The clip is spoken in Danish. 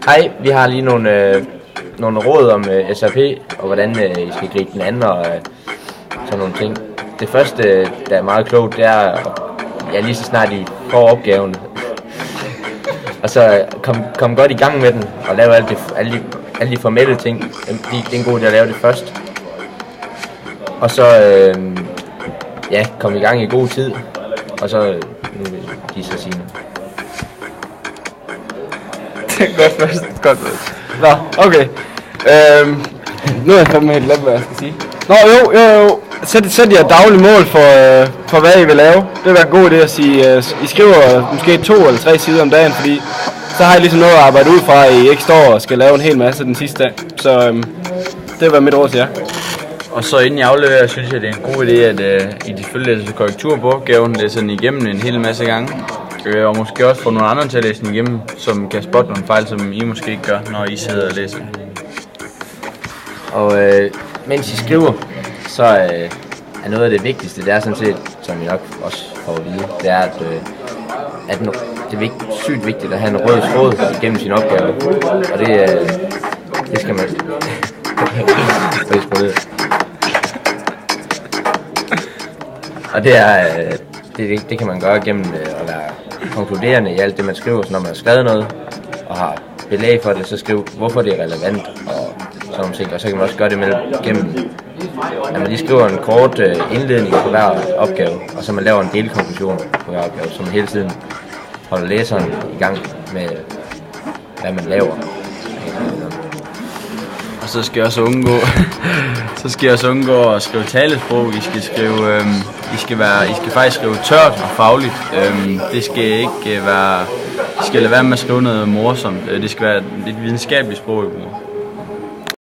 Hej, vi har lige nogle råd om SRP, og hvordan I skal gribe den anden, og sådan nogle ting. Det første, der er meget klogt, det er, lige så snart I får opgaven, og så kom godt i gang med den, og lave alle de formelle ting. Det er en god idé at lave det først. Og så, kom i gang i god tid, og så nu vil de så sige noget. Godt. Nå, okay. Nu er jeg fandme helt glemt, hvad jeg skal sige. Nå, jo. Sæt jer daglige mål for hvad I vil lave. Det vil være en god idé at sige, I skriver måske 2 eller 3 sider om dagen, fordi så har I ligesom noget at arbejde ud fra, at I ikke står og skal lave en hel masse den sidste dag. Så det vil være mit ord til jer. Og så inden jeg afleverer, synes jeg, det er en god idé, at I selvfølgelig læser korrektur på opgaven, læser den igennem en hel masse gange. Og måske også få nogle andre til at læse den igennem, som kan spotte nogle fejl, som I måske ikke gør, når I sidder og læser. Og mens I skriver, så er noget af det vigtigste, det er sådan set, som I nok også får at vide, det er, at det er sygt vigtigt at have en rød tråd igennem sin opgave. Og det skal man... Og det kan man gøre gennem at være konkluderende i alt det, man skriver. Så når man har skrevet noget og har belæg for det, så skriv, hvorfor det er relevant og sådan nogle ting. Og så kan man også gøre det gennem, at man lige skriver en kort indledning på hver opgave, og så man laver en delkonklusion på hver opgave, så man hele tiden holder læseren i gang med, hvad man laver. Og så skal jeg også undgå at skrive talesprog. I skal faktisk skrive tørt og fagligt. Det skal ikke være. I skal lade være med at skrive noget morsomt. Det skal være et videnskabeligt sprog, I bruger.